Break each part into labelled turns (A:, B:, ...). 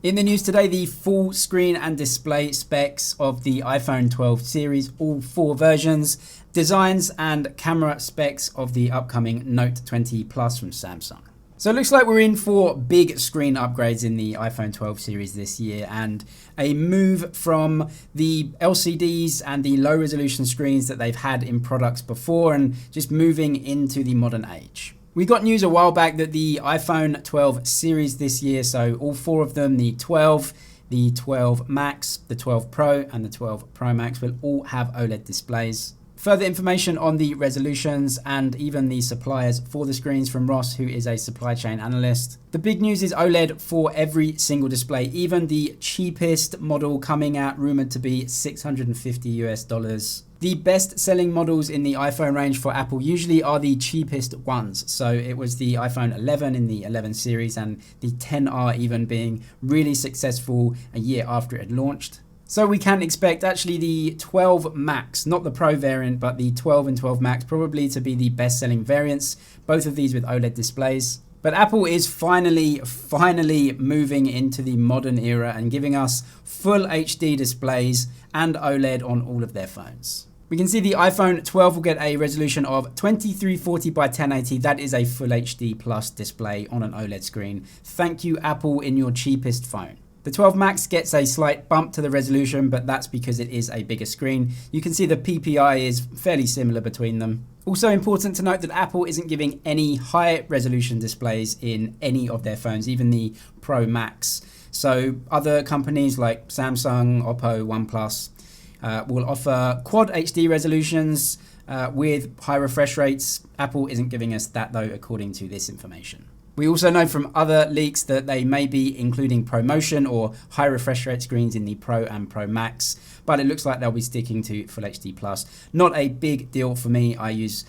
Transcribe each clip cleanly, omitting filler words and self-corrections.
A: In the news today, the full screen and display specs of the iPhone 12 series, all 4 versions, designs and camera specs of the upcoming Note 20 Plus from Samsung. So it looks like we're in for big screen upgrades in the iPhone 12 series this year, and a move from the LCDs and the low resolution screens that they've had in products before and just moving into the modern age. We got news a while back that the iPhone 12 series this year, so all 4 of them, the 12, the 12 Max, the 12 Pro and the 12 Pro Max, will all have OLED displays. Further information on the resolutions and even the suppliers for the screens from Ross, who is a supply chain analyst. The big news is OLED for every single display, even the cheapest model coming out rumored to be $650 US. The best selling models in the iPhone range for Apple usually are the cheapest ones. So it was the iPhone 11 in the 11 series and the XR even being really successful a year after it had launched. So we can expect actually the 12 Max, not the Pro variant, but the 12 and 12 Max probably to be the best selling variants, both of these with OLED displays. But Apple is finally moving into the modern era and giving us full HD displays and OLED on all of their phones. We can see the iPhone 12 will get a resolution of 2340 by 1080. That is a full HD plus display on an OLED screen. Thank you, Apple, in your cheapest phone. The 12 Max gets a slight bump to the resolution, but that's because it is a bigger screen. You can see the PPI is fairly similar between them. Also important to note that Apple isn't giving any high resolution displays in any of their phones, even the Pro Max. So other companies like Samsung, Oppo, OnePlus will offer quad HD resolutions with high refresh rates. Apple isn't giving us that though, according to this information. We also know from other leaks that they may be including ProMotion or high refresh rate screens in the Pro and Pro Max, but it looks like they'll be sticking to Full HD Plus. Not a big deal for me. I use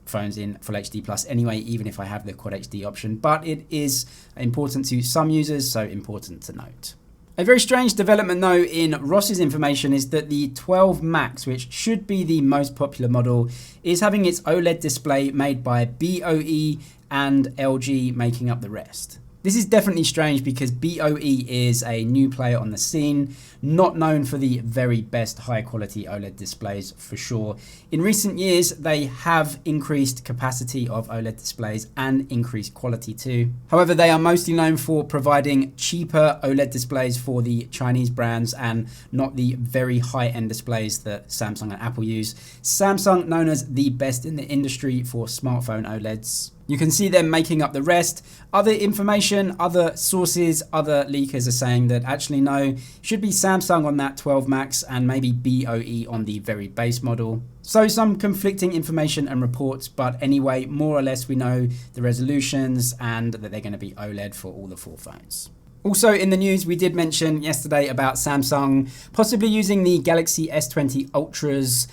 A: phones in Full HD Plus anyway, even if I have the Quad HD option, but it is important to some users, so important to note. A very strange development though in Ross's information is that the 12 Max, which should be the most popular model, is having its OLED display made by BOE and LG making up the rest. This is definitely strange because BOE is a new player on the scene, not known for the very best high quality OLED displays for sure. In recent years, they have increased capacity of OLED displays and increased quality too. However, they are mostly known for providing cheaper OLED displays for the Chinese brands and not the very high-end displays that Samsung and Apple use. Samsung, known as the best in the industry for smartphone OLEDs. You can see them making up the rest. Other information, other sources, other leakers are saying that actually no, should be Samsung on that 12 Max and maybe BOE on the very base model. So some conflicting information and reports, but anyway, more or less we know the resolutions and that they're going to be OLED for all the 4 phones. Also in the news, we did mention yesterday about Samsung possibly using the Galaxy S20 Ultra's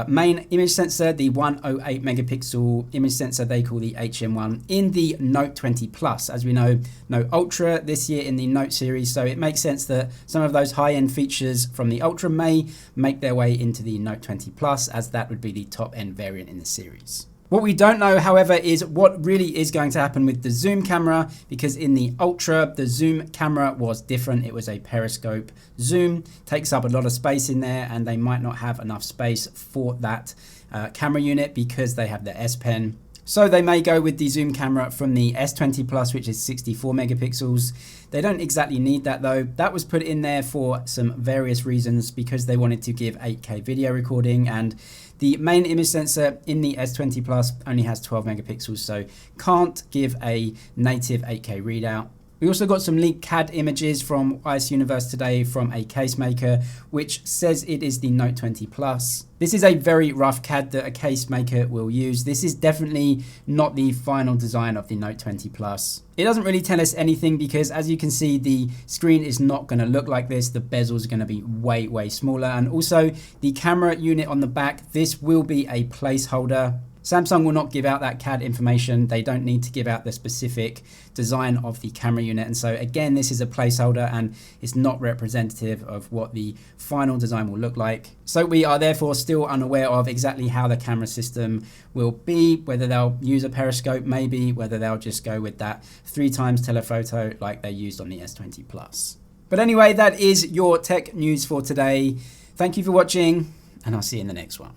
A: main image sensor, the 108 megapixel image sensor they call the HM1, in the Note 20 Plus. As we know, Note Ultra this year in the Note series, so it makes sense that some of those high-end features from the Ultra may make their way into the Note 20 Plus, as that would be the top-end variant in the series. What we don't know, however, is what really is going to happen with the zoom camera, because in the Ultra, the zoom camera was different. It was a periscope zoom, takes up a lot of space in there, and they might not have enough space for that camera unit because they have the S Pen. So they may go with the zoom camera from the S20 Plus, which is 64 megapixels. They don't exactly need that though. That was put in there for some various reasons because they wanted to give 8K video recording, and the main image sensor in the S20 Plus only has 12 megapixels, so can't give a native 8K readout. We also got some leaked CAD images from ICE Universe today from a case maker, which says it is the Note 20 Plus. This is a very rough CAD that a case maker will use. This is definitely not the final design of the Note 20 Plus. It doesn't really tell us anything because, as you can see, the screen is not going to look like this. The bezels are going to be way smaller. And also the camera unit on the back, this will be a placeholder. Samsung will not give out that CAD information. They don't need to give out the specific design of the camera unit. And so again, this is a placeholder and it's not representative of what the final design will look like. So we are therefore still unaware of exactly how the camera system will be, whether they'll use a periscope maybe, whether they'll just go with that 3x telephoto like they used on the S20 Plus. But anyway, that is your tech news for today. Thank you for watching, and I'll see you in the next one.